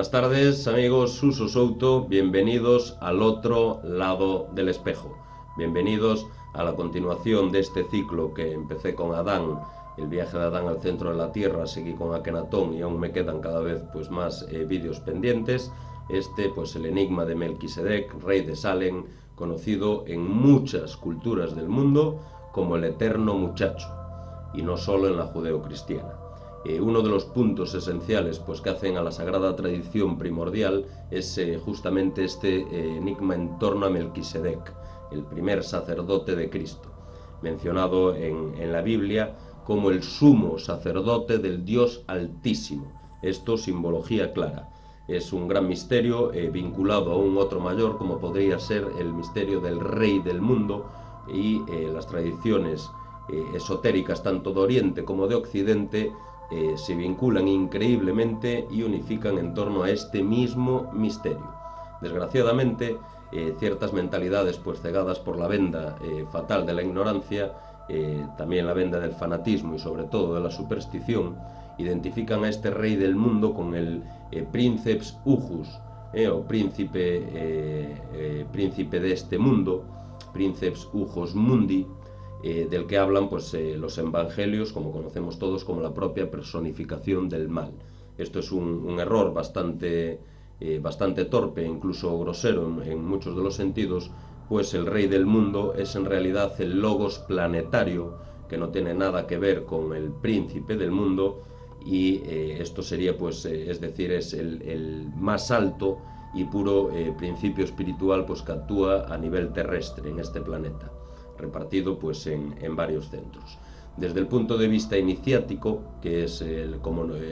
Buenas tardes, amigos. Suso Souto, bienvenidos al otro lado del espejo. Bienvenidos a la continuación de este ciclo que empecé con Adán, el viaje de Adán al centro de la Tierra, seguí con Akenatón y aún me quedan cada vez más vídeos pendientes. El enigma de Melquisedec, rey de Salem, conocido en muchas culturas del mundo como el eterno muchacho, y no solo en la judeocristiana. Uno de los puntos esenciales que hacen a la sagrada tradición primordial es justamente este enigma en torno a Melquisedec, el primer sacerdote de Cristo, mencionado en la Biblia como el sumo sacerdote del Dios Altísimo. Esto, simbología clara. Es un gran misterio vinculado a un otro mayor, como podría ser el misterio del Rey del mundo, y las tradiciones esotéricas tanto de Oriente como de Occidente se vinculan increíblemente y unifican en torno a este mismo misterio. Desgraciadamente, ciertas mentalidades cegadas por la venda fatal de la ignorancia, también la venda del fanatismo y sobre todo de la superstición, identifican a este rey del mundo con el Princeps Ujus, o príncipe de este mundo, Princeps Ujos Mundi, del que hablan los evangelios, como conocemos todos, como la propia personificación del mal. Esto es un error bastante torpe, incluso grosero en muchos de los sentidos, pues el rey del mundo es en realidad el logos planetario, que no tiene nada que ver con el príncipe del mundo, y esto sería es el más alto y puro principio espiritual que actúa a nivel terrestre en este planeta, repartido en varios centros. Desde el punto de vista iniciático, que es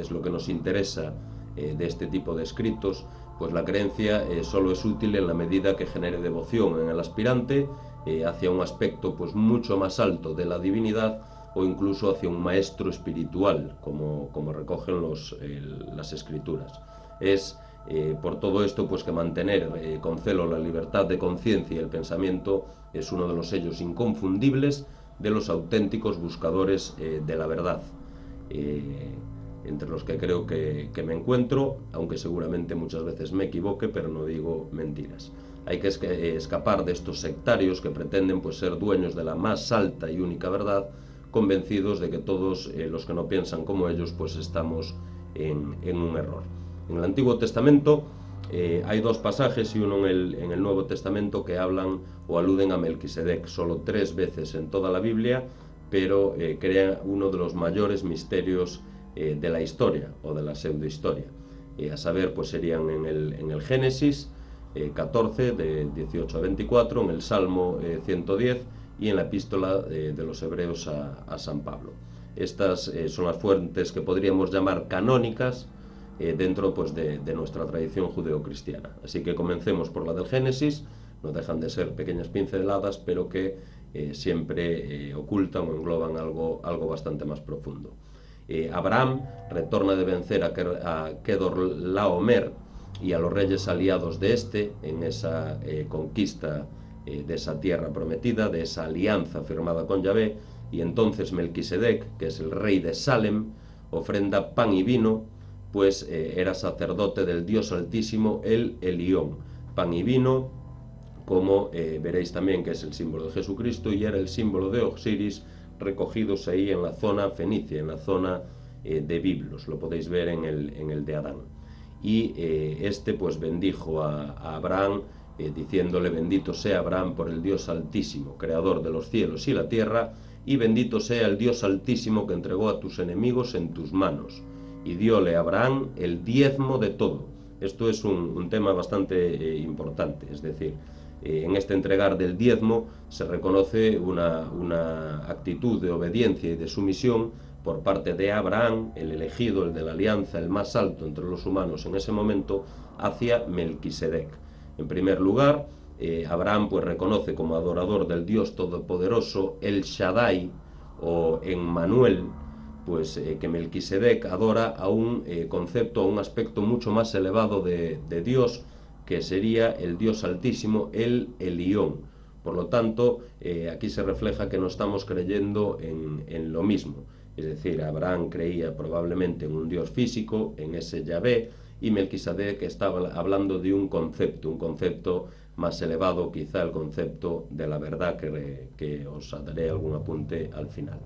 lo que nos interesa de este tipo de escritos, la creencia solo es útil en la medida que genere devoción en el aspirante hacia un aspecto mucho más alto de la divinidad, o incluso hacia un maestro espiritual, como recogen las escrituras. Es por todo esto que mantener con celo la libertad de conciencia y el pensamiento es uno de los sellos inconfundibles de los auténticos buscadores de la verdad, entre los que creo que me encuentro, aunque seguramente muchas veces me equivoque, pero no digo mentiras. Hay que escapar de estos sectarios que pretenden ser dueños de la más alta y única verdad, convencidos de que todos los que no piensan como ellos estamos en un error. En el Antiguo Testamento hay dos pasajes y uno en el Nuevo Testamento que hablan o aluden a Melquisedec, solo 3 veces en toda la Biblia, pero crean uno de los mayores misterios de la historia o de la pseudohistoria. A saber, serían en el Génesis 14, de 18 a 24, en el Salmo 110 y en la epístola de los Hebreos a San Pablo. Estas son las fuentes que podríamos llamar canónicas dentro de nuestra tradición judeocristiana. Así que comencemos por la del Génesis. No dejan de ser pequeñas pinceladas, pero que siempre ocultan o engloban algo bastante más profundo. Abraham retorna de vencer a Kedorlaomer y a los reyes aliados de este en esa conquista de esa tierra prometida, de esa alianza firmada con Yahvé, y entonces Melquisedec, que es el rey de Salem, ofrenda pan y vino, era sacerdote del Dios Altísimo, el Elión. Pan y vino, como veréis también que es el símbolo de Jesucristo, y era el símbolo de Osiris, recogidos ahí en la zona fenicia, en la zona de Biblos. Lo podéis ver en el de Adán. Y bendijo a Abraham, diciéndole: bendito sea Abraham por el Dios Altísimo, creador de los cielos y la tierra, y bendito sea el Dios Altísimo que entregó a tus enemigos en tus manos. Y diole a Abraham el diezmo de todo. Esto es un tema bastante importante, es decir, en este entregar del diezmo se reconoce una actitud de obediencia y de sumisión por parte de Abraham, el elegido, el de la alianza, el más alto entre los humanos en ese momento, hacia Melquisedec. En primer lugar, Abraham reconoce como adorador del Dios Todopoderoso, el Shaddai, o Emmanuel, que Melquisedec adora a un concepto, a un aspecto mucho más elevado de Dios, que sería el Dios Altísimo, el Elión. Por lo tanto, aquí se refleja que no estamos creyendo en lo mismo. Es decir, Abraham creía probablemente en un Dios físico, en ese Yahvé, y Melquisedec está hablando de un concepto más elevado, quizá el concepto de la verdad, que os daré algún apunte al final.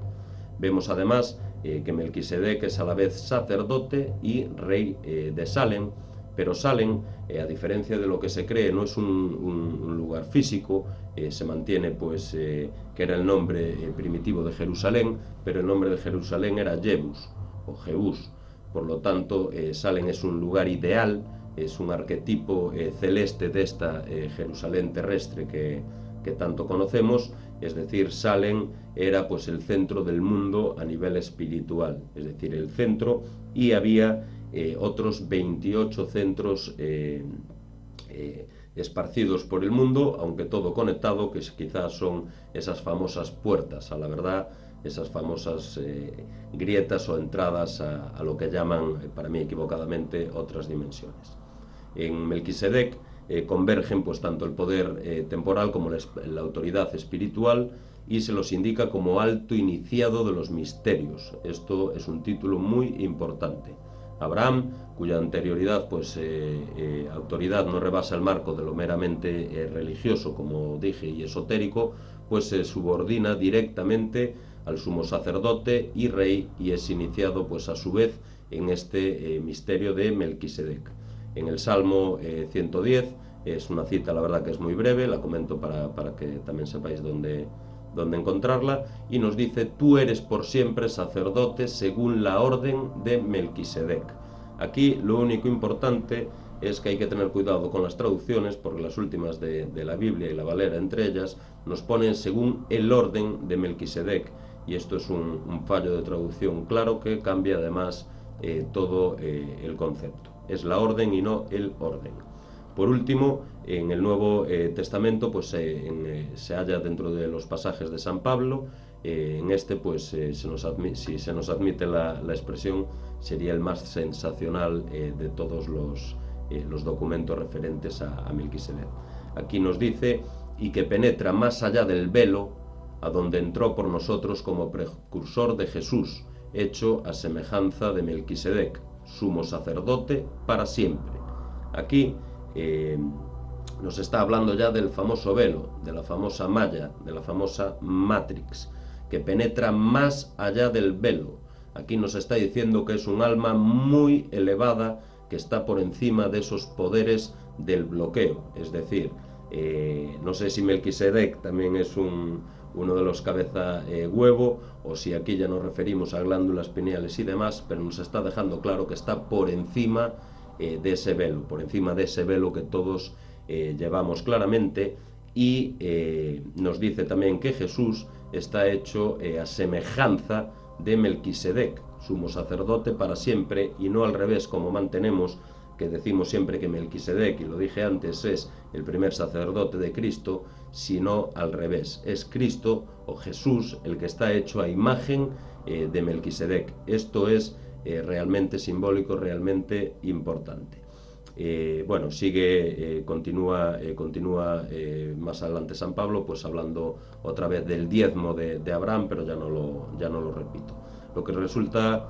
Vemos además que Melquisedec es a la vez sacerdote y rey de Salem, pero Salem, a diferencia de lo que se cree, no es un lugar físico, se mantiene pues que era el nombre primitivo de Jerusalén, pero el nombre de Jerusalén era Jebus o Jebús. Por lo tanto, Salem es un lugar ideal, es un arquetipo celeste de esta Jerusalén terrestre que tanto conocemos. Es decir, Salem era pues el centro del mundo a nivel espiritual, es decir, el centro, y había otros 28 centros esparcidos por el mundo, aunque todo conectado, que quizás son esas famosas puertas a la verdad, esas famosas grietas o entradas a lo que llaman, para mí equivocadamente, otras dimensiones. En Melquisedec convergen pues tanto el poder temporal como la autoridad espiritual, y se los indica como alto iniciado de los misterios. Esto es un título muy importante. Abraham, cuya anterioridad, pues autoridad no rebasa el marco de lo meramente religioso, como dije, y esotérico, pues se subordina directamente al sumo sacerdote y rey, y es iniciado pues a su vez en este misterio de Melquisedec. En el Salmo 110 es una cita, la verdad que es muy breve, la comento para que también sepáis dónde encontrarla, y nos dice: tú eres por siempre sacerdote según la orden de Melquisedec. Aquí lo único importante es que hay que tener cuidado con las traducciones, porque las últimas de la Biblia y la Valera entre ellas nos ponen según el orden de Melquisedec, y esto es un fallo de traducción claro que cambia además todo el concepto. Es la orden y no el orden. Por último, en el Nuevo Testamento pues se halla dentro de los pasajes de San Pablo. En este pues si se nos admite la expresión, sería el más sensacional de todos los documentos referentes a Melquisedec. Aquí nos dice: y que penetra más allá del velo, a donde entró por nosotros como precursor de Jesús, hecho a semejanza de Melquisedec, sumo sacerdote para siempre. Aquí nos está hablando ya del famoso velo, de la famosa malla, de la famosa matrix, que penetra más allá del velo. Aquí nos está diciendo que es un alma muy elevada, que está por encima de esos poderes del bloqueo. Es decir, no sé si Melquisedec también es uno de los cabeza huevo, o si aquí ya nos referimos a glándulas pineales y demás, pero nos está dejando claro que está por encima de ese velo, por encima de ese velo que todos llevamos claramente, y nos dice también que Jesús está hecho a semejanza de Melquisedec, sumo sacerdote para siempre, y no al revés como mantenemos, que decimos siempre que Melquisedec, y lo dije antes, es el primer sacerdote de Cristo, sino al revés, es Cristo o Jesús el que está hecho a imagen de Melquisedec. Esto es realmente simbólico, realmente importante. Bueno, continúa más adelante San Pablo, pues hablando otra vez del diezmo de Abraham, pero ya no lo repito. Lo que resulta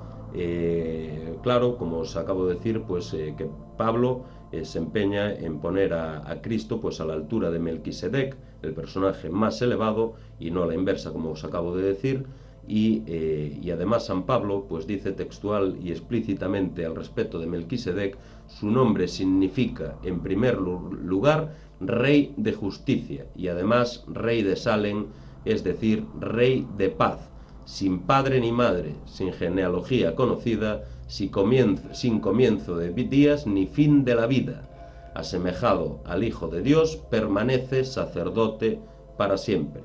claro, como os acabo de decir, pues que Pablo se empeña en poner a Cristo pues a la altura de Melquisedec, el personaje más elevado, y no a la inversa, como os acabo de decir. Y además San Pablo pues dice textual y explícitamente al respecto de Melquisedec: su nombre significa en primer lugar rey de justicia, y además rey de Salem, es decir, rey de paz, sin padre ni madre, sin genealogía conocida, sin comienzo de días ni fin de la vida, asemejado al Hijo de Dios, permanece sacerdote para siempre,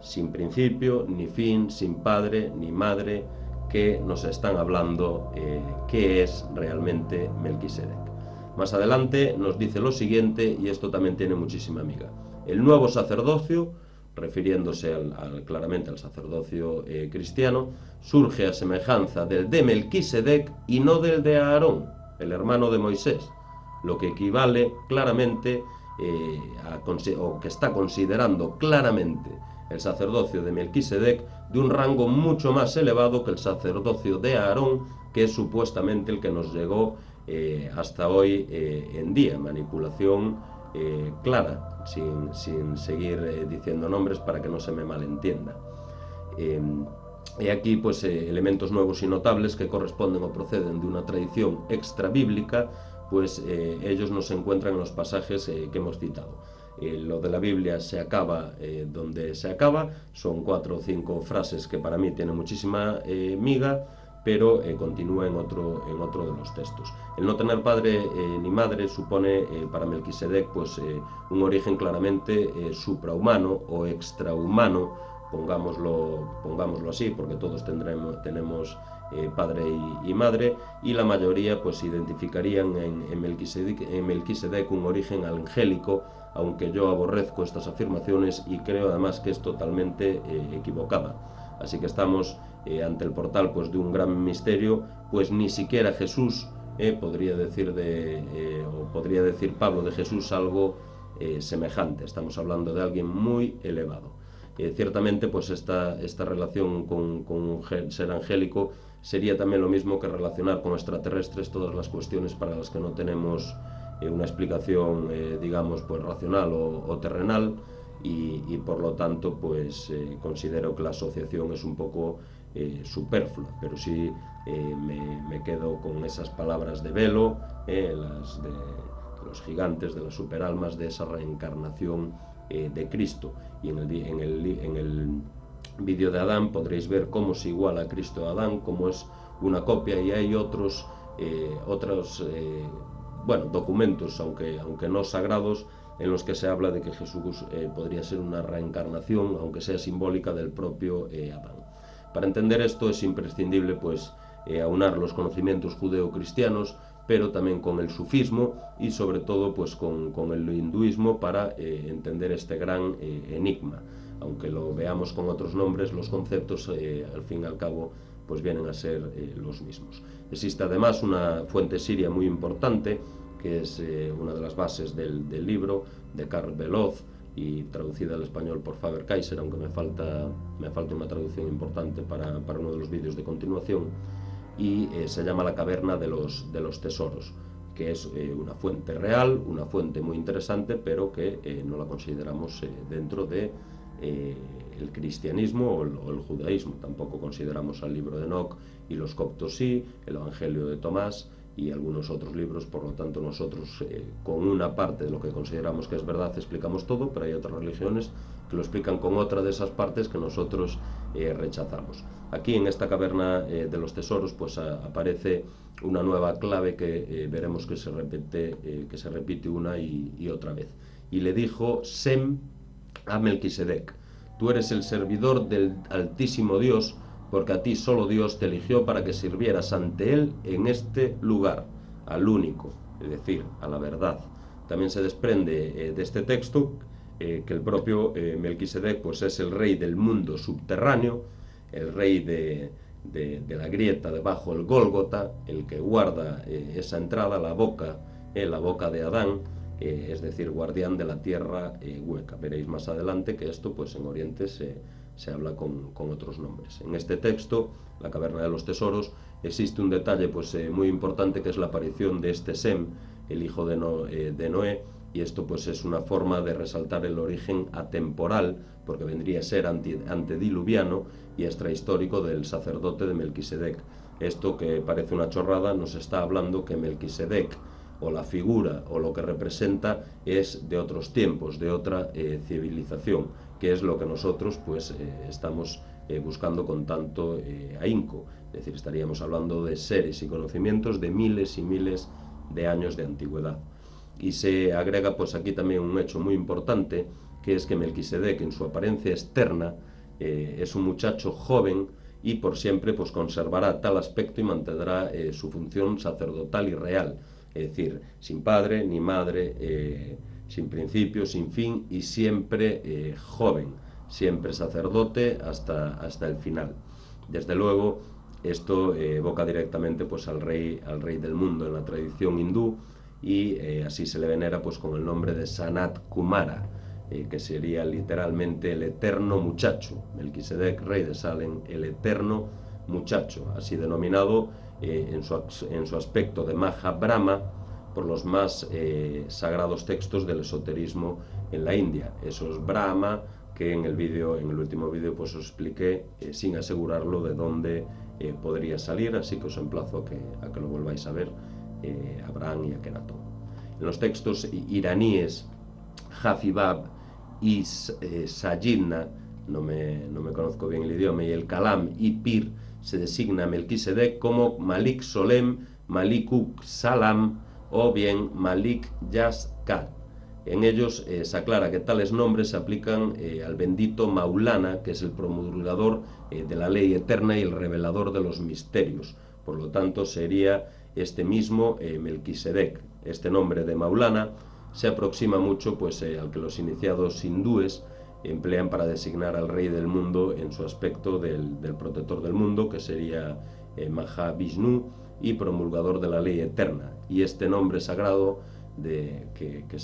sin principio ni fin, sin padre ni madre, que nos están hablando qué es realmente Melquisedec. Más adelante nos dice lo siguiente, y esto también tiene muchísima amiga: el nuevo sacerdocio, refiriéndose claramente al sacerdocio cristiano, surge a semejanza del de Melquisedec y no del de Aarón, el hermano de Moisés, lo que equivale claramente o que está considerando claramente el sacerdocio de Melquisedec de un rango mucho más elevado que el sacerdocio de Aarón, que es supuestamente el que nos llegó hasta hoy en día. Manipulación clara, sin seguir diciendo nombres para que no se me malentienda. He aquí pues elementos nuevos y notables que corresponden o proceden de una tradición extrabíblica, pues ellos no se encuentran en los pasajes que hemos citado. Lo de la Biblia se acaba donde se acaba, son 4 o 5 frases que para mí tienen muchísima miga, pero continúa en otro de los textos. El no tener padre ni madre supone para Melquisedec pues, un origen claramente suprahumano o extrahumano, pongámoslo así, porque todos tenemos padre y madre, y la mayoría pues identificarían en Melquisedec un origen angélico, aunque yo aborrezco estas afirmaciones y creo además que es totalmente equivocada. Así que estamos ante el portal pues, de un gran misterio, pues ni siquiera Jesús podría decir Pablo de Jesús algo semejante. Estamos hablando de alguien muy elevado. Ciertamente pues esta relación con un ser angélico sería también lo mismo que relacionar con extraterrestres todas las cuestiones para las que no tenemos una explicación digamos pues racional o terrenal, y por lo tanto pues considero que la asociación es un poco superflua, pero sí me quedo con esas palabras de Velo, las de los gigantes, de las superalmas, de esa reencarnación de Cristo. Y en el vídeo de Adán podréis ver cómo se iguala a Cristo a Adán, cómo es una copia, y hay otros documentos, aunque no sagrados, en los que se habla de que Jesús podría ser una reencarnación, aunque sea simbólica, del propio Adán. Para entender esto es imprescindible pues aunar los conocimientos judeo-cristianos, pero también con el sufismo y sobre todo pues con el hinduismo para entender este gran enigma. Aunque lo veamos con otros nombres, los conceptos al fin y al cabo pues vienen a ser los mismos. Existe además una fuente siria muy importante, que es una de las bases del libro, de Karl Veloz, y traducida al español por Faber-Kaiser, aunque me falta una traducción importante para uno de los vídeos de continuación, y se llama La caverna de los tesoros, que es una fuente real, una fuente muy interesante, pero que no la consideramos dentro de el cristianismo o el judaísmo. Tampoco consideramos al libro de Enoch, y los coptos sí, el Evangelio de Tomás y algunos otros libros. Por lo tanto nosotros con una parte de lo que consideramos que es verdad explicamos todo, pero hay otras religiones que lo explican con otra de esas partes que nosotros rechazamos. Aquí en esta caverna de los tesoros pues aparece una nueva clave que veremos que se repite una y otra vez. Y le dijo Sem a Melquisedec: tú eres el servidor del Altísimo Dios, porque a ti solo Dios te eligió para que sirvieras ante Él en este lugar, al único, es decir, a la verdad. También se desprende de este texto que el propio Melquisedec pues es el rey del mundo subterráneo, el rey de la grieta debajo del Gólgota, el que guarda esa entrada, la boca de Adán, es decir, guardián de la tierra hueca. Veréis más adelante que esto pues en Oriente se habla con otros nombres. En este texto, la caverna de los tesoros, existe un detalle pues muy importante, que es la aparición de este Sem, el hijo de Noé, y esto pues es una forma de resaltar el origen atemporal, porque vendría a ser antediluviano y extrahistórico del sacerdote de Melquisedec. Esto, que parece una chorrada, nos está hablando que Melquisedec, o la figura o lo que representa, es de otros tiempos, de otra civilización, que es lo que nosotros pues estamos buscando con tanto ahínco. Es decir, estaríamos hablando de seres y conocimientos de miles y miles de años de antigüedad. Y se agrega pues aquí también un hecho muy importante, que es que Melquisedec, en su apariencia externa, es un muchacho joven, y por siempre pues conservará tal aspecto y mantendrá su función sacerdotal y real, es decir, sin padre ni madre, sin principio, sin fin, y siempre joven, siempre sacerdote hasta el final. Desde luego, esto evoca directamente pues al rey del mundo en la tradición hindú, y así se le venera pues con el nombre de Sanat Kumara, que sería literalmente el eterno muchacho. Melquisedec, rey de Salem, el eterno muchacho, así denominado en su aspecto de Maha Brahma por los más sagrados textos del esoterismo en la India. Esos Brahma que en el último vídeo pues os expliqué sin asegurarlo de dónde podría salir, así que os emplazo a que lo volváis a ver, Abraham y Akenatón. En los textos iraníes, Jafibab y Sajidna, no me conozco bien el idioma, y el Kalam y Pir, se designa a Melquisedec como Malik Solem, Malikuk Salam o bien Malik Yazkat. En ellos se aclara que tales nombres se aplican al bendito Maulana, que es el promulgador de la ley eterna y el revelador de los misterios. Por lo tanto, sería este mismo Melquisedec. Este nombre de Maulana se aproxima mucho pues, al que los iniciados hindúes emplean para designar al rey del mundo en su aspecto del protector del mundo, que sería Mahavishnu, y promulgador de la ley eterna. Y este nombre sagrado que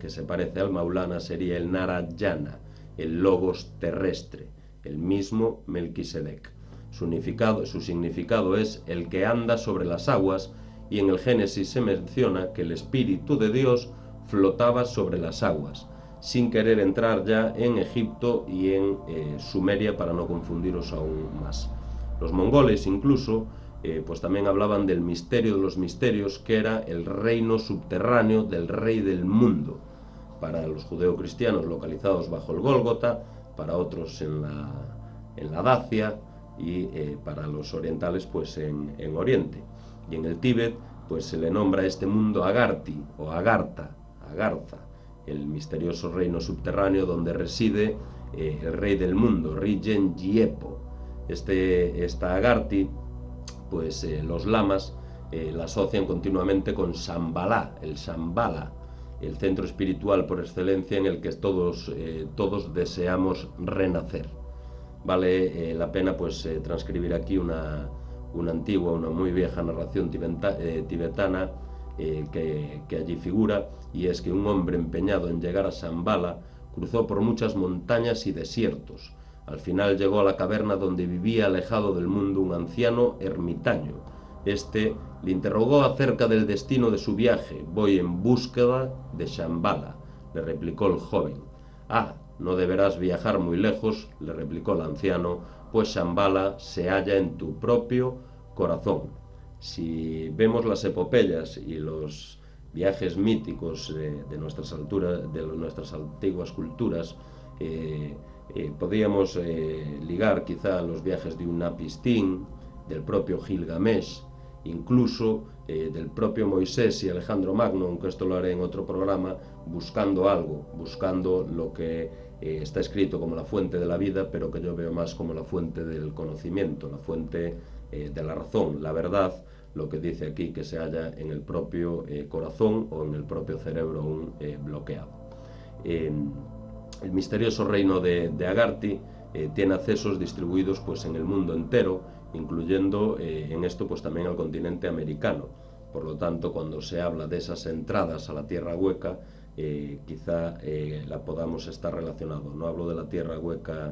se parece al Maulana sería el Narayana, el Logos terrestre, el mismo Melquisedec. Su significado es el que anda sobre las aguas, y en el Génesis se menciona que el Espíritu de Dios flotaba sobre las aguas, sin querer entrar ya en Egipto y en Sumeria, para no confundiros aún más. Los mongoles incluso pues también hablaban del misterio de los misterios, que era el reino subterráneo del rey del mundo. Para los judeocristianos localizados bajo el Gólgota, para otros en la Dacia, y para los orientales pues en Oriente. Y en el Tíbet pues se le nombra a este mundo Agarthi o Agartha, el misterioso reino subterráneo donde reside el rey del mundo, Rinzin Gyatso. Esta Agartha, pues los lamas la asocian continuamente con Shambhala, el Shambhala, el centro espiritual por excelencia en el que todos deseamos renacer. Vale la pena pues transcribir aquí una antigua, una muy vieja narración tibetana que allí figura, y es que un hombre empeñado en llegar a Shambhala cruzó por muchas montañas y desiertos. Al final llegó a la caverna donde vivía alejado del mundo un anciano ermitaño. Este le interrogó acerca del destino de su viaje. Voy en búsqueda de Shambhala, le replicó el joven. Ah, no deberás viajar muy lejos, le replicó el anciano, pues Shambhala se halla en tu propio corazón. Si vemos las epopeyas y los viajes míticos de nuestras antiguas culturas, podríamos ligar quizá los viajes de Unapistín, del propio Gilgamesh, incluso del propio Moisés y Alejandro Magno, aunque esto lo haré en otro programa, buscando lo que está escrito como la fuente de la vida, pero que yo veo más como la fuente del conocimiento, la fuente de la razón, la verdad, lo que dice aquí que se halla en el propio corazón o en el propio cerebro aún bloqueado. El misterioso reino de Agartha tiene accesos distribuidos pues en el mundo entero, incluyendo en esto pues también al continente americano. Por lo tanto, cuando se habla de esas entradas a la tierra hueca, quizá la podamos estar relacionado. No hablo de la tierra hueca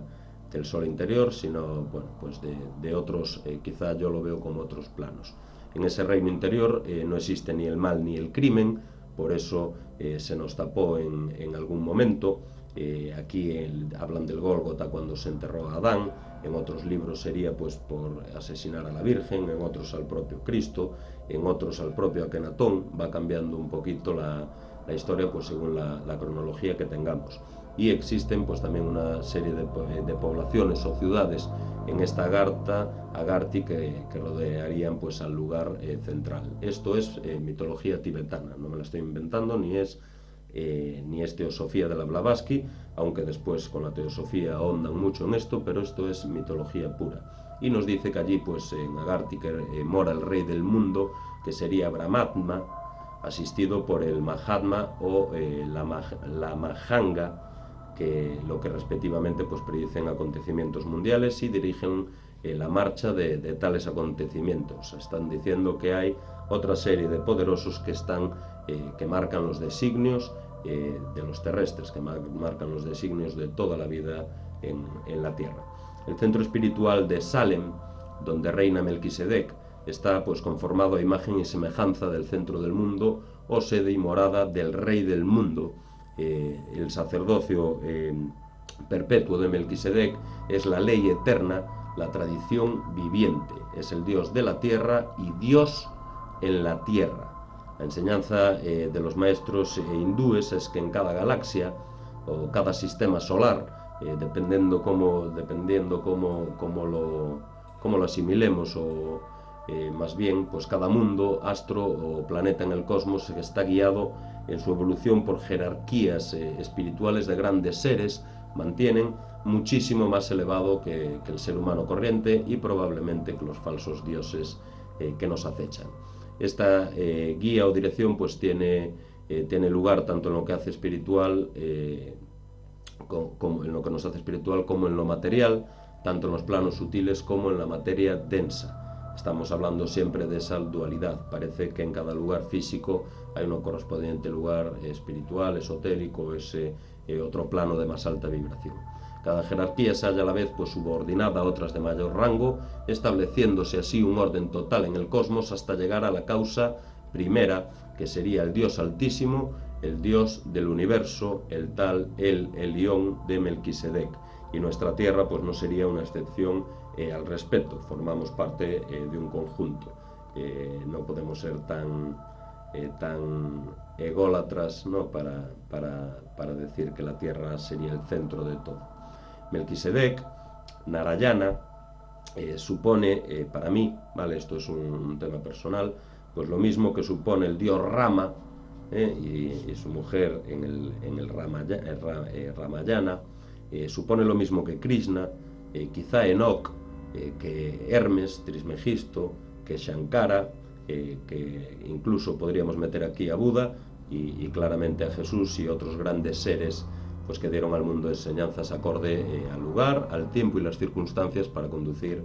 del sol interior, sino bueno, pues de otros, quizá yo lo veo como otros planos. En ese reino interior no existe ni el mal ni el crimen, por eso se nos tapó en algún momento. Aquí hablan del Gólgota cuando se enterró a Adán, en otros libros sería pues por asesinar a la Virgen, en otros al propio Cristo, en otros al propio Akenatón. Va cambiando un poquito la historia pues según la cronología que tengamos. Y existen pues también una serie de poblaciones o ciudades en esta Agartha que rodearían pues al lugar central. Esto es mitología tibetana, no me la estoy inventando, ni es teosofía de la Blavatsky, aunque después con la teosofía ahondan mucho en esto, pero esto es mitología pura. Y nos dice que allí pues en Agartha mora el rey del mundo, que sería Brahmatma, asistido por el Mahatma o la Mahanga, lo que respectivamente pues predicen acontecimientos mundiales y dirigen la marcha de tales acontecimientos. Están diciendo que hay otra serie de poderosos que marcan los designios de los terrestres, que marcan los designios de toda la vida en la tierra. El centro espiritual de Salem donde reina Melquisedec, está pues conformado a imagen y semejanza del centro del mundo, o sede y morada del Rey del mundo. El sacerdocio perpetuo de Melquisedec es la ley eterna, la tradición viviente, es el Dios de la tierra y Dios en la tierra. La enseñanza de los maestros hindúes es que en cada galaxia o cada sistema solar, dependiendo cómo lo asimilemos, o más bien, pues cada mundo, astro o planeta en el cosmos está guiado en su evolución por jerarquías espirituales de grandes seres, mantienen muchísimo más elevado que el ser humano corriente y probablemente que los falsos dioses que nos acechan. Esta guía o dirección pues tiene lugar tanto en lo que hace espiritual como en lo que nos hace espiritual, como en lo material, tanto en los planos sutiles como en la materia densa. Estamos hablando siempre de esa dualidad. Parece que en cada lugar físico hay un correspondiente lugar espiritual, esotérico, ese otro plano de más alta vibración. Cada jerarquía se halla a la vez pues subordinada a otras de mayor rango, estableciéndose así un orden total en el cosmos hasta llegar a la causa primera, que sería el Dios Altísimo, el Dios del universo, el tal El Elión de Melquisedec. Y nuestra tierra pues no sería una excepción al respecto, formamos parte de un conjunto. No podemos ser tan ególatras, ¿no?, para decir que la tierra sería el centro de todo. Melquisedec, Narayana, supone para mí, ¿vale?, esto es un tema personal, pues lo mismo que supone el dios Rama y su mujer en el Ramayana, supone lo mismo que Krishna, quizá Enoch, que Hermes, Trismegisto, que Shankara, que incluso podríamos meter aquí a Buda y claramente a Jesús y otros grandes seres pues que dieron al mundo enseñanzas acorde al lugar, al tiempo y las circunstancias para conducir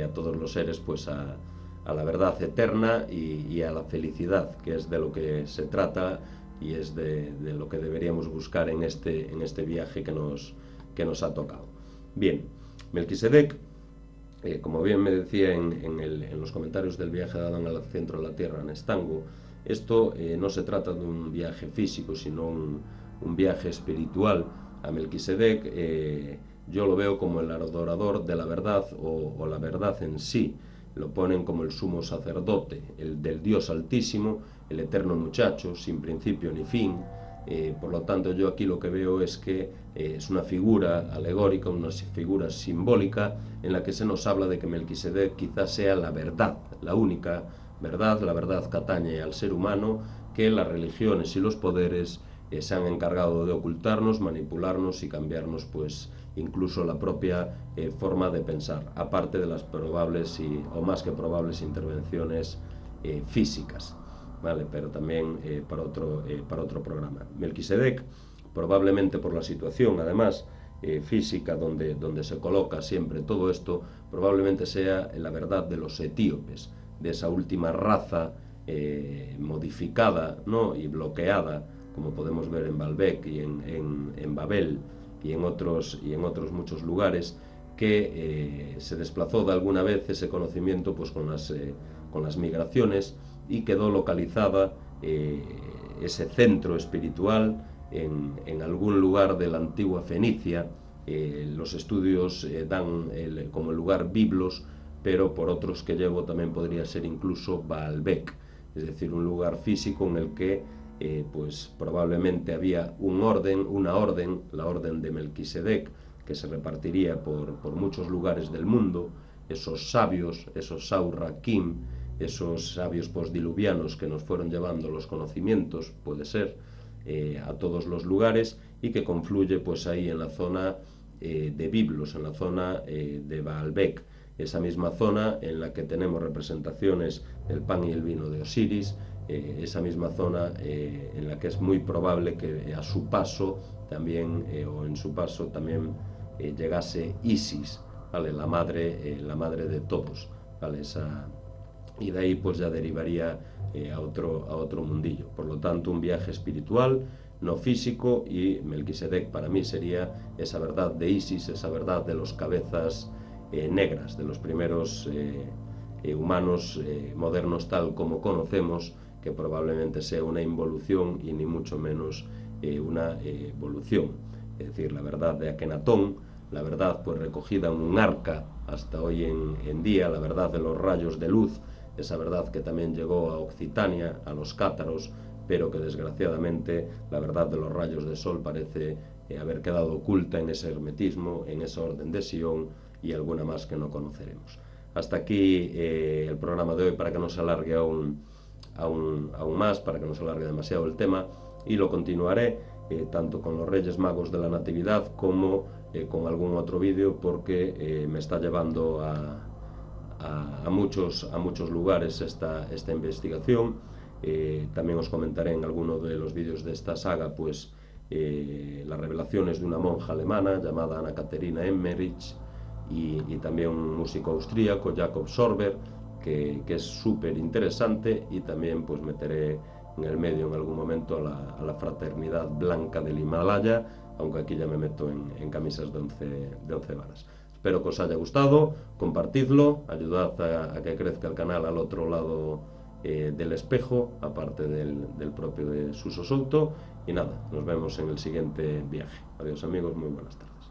a todos los seres pues a la verdad eterna y a la felicidad, que es de lo que se trata y es de lo que deberíamos buscar en este viaje que nos ha tocado. Bien, Melquisedec, como bien me decía en los comentarios del viaje de Adán al centro de la Tierra en Estango, esto no se trata de un viaje físico, sino un viaje espiritual. A Melquisedec yo lo veo como el adorador de la verdad o la verdad en sí. Lo ponen como el sumo sacerdote, el del Dios Altísimo, el eterno muchacho, sin principio ni fin. Por lo tanto, yo aquí lo que veo es que es una figura alegórica, una figura simbólica en la que se nos habla de que Melquisedec quizás sea la verdad, la única verdad, la verdad que atañe al ser humano, que las religiones y los poderes se han encargado de ocultarnos, manipularnos y cambiarnos pues incluso la propia forma de pensar, aparte de las probables o más que probables intervenciones físicas. Vale, pero también para otro programa. Melquisedec, probablemente por la situación, además, física donde se coloca siempre todo esto, probablemente sea la verdad de los etíopes, de esa última raza modificada, ¿no?, y bloqueada, como podemos ver en Baalbek y en Babel y en otros muchos lugares, que se desplazó de alguna vez ese conocimiento pues con las migraciones, y quedó localizada ese centro espiritual en algún lugar de la antigua Fenicia. Los estudios dan como el lugar Biblos, pero por otros que llevo también podría ser incluso Baalbek, es decir, un lugar físico en el que pues probablemente había una orden, la orden de Melquisedec, que se repartiría por muchos lugares del mundo. Esos sabios, esos Saurakim, esos sabios postdiluvianos que nos fueron llevando los conocimientos, puede ser, a todos los lugares, y que confluye pues ahí en la zona de Biblos, en la zona de Baalbek, esa misma zona en la que tenemos representaciones del pan y el vino de Osiris, esa misma zona en la que es muy probable que a su paso también, o en su paso también llegase Isis, ¿vale?, la madre de todos, ¿vale?, y de ahí pues ya derivaría a otro mundillo. Por lo tanto, un viaje espiritual, no físico, y Melquisedec para mí sería esa verdad de Isis, esa verdad de los cabezas negras, de los primeros humanos modernos tal como conocemos, que probablemente sea una involución y ni mucho menos una evolución. Es decir, la verdad de Akenatón, la verdad pues recogida en un arca hasta hoy en día, la verdad de los rayos de luz, esa verdad que también llegó a Occitania, a los cátaros, pero que desgraciadamente la verdad de los rayos de sol parece haber quedado oculta en ese hermetismo, en esa orden de Sion y alguna más que no conoceremos. Hasta aquí el programa de hoy, para que no se alargue aún más, para que no se alargue demasiado el tema, y lo continuaré tanto con los Reyes Magos de la Natividad como con algún otro vídeo, porque me está llevando a muchos lugares esta investigación. También os comentaré en alguno de los vídeos de esta saga pues las revelaciones de una monja alemana llamada Ana Caterina Emmerich, y también un músico austríaco, Jakob Sorber, que es súper interesante, y también pues meteré en el medio en algún momento a la fraternidad blanca del Himalaya, aunque aquí ya me meto en camisas de 11 varas. Espero que os haya gustado, compartidlo, ayudad a que crezca el canal al otro lado del espejo, aparte del propio de Suso Souto, y nada, nos vemos en el siguiente viaje. Adiós amigos, muy buenas tardes.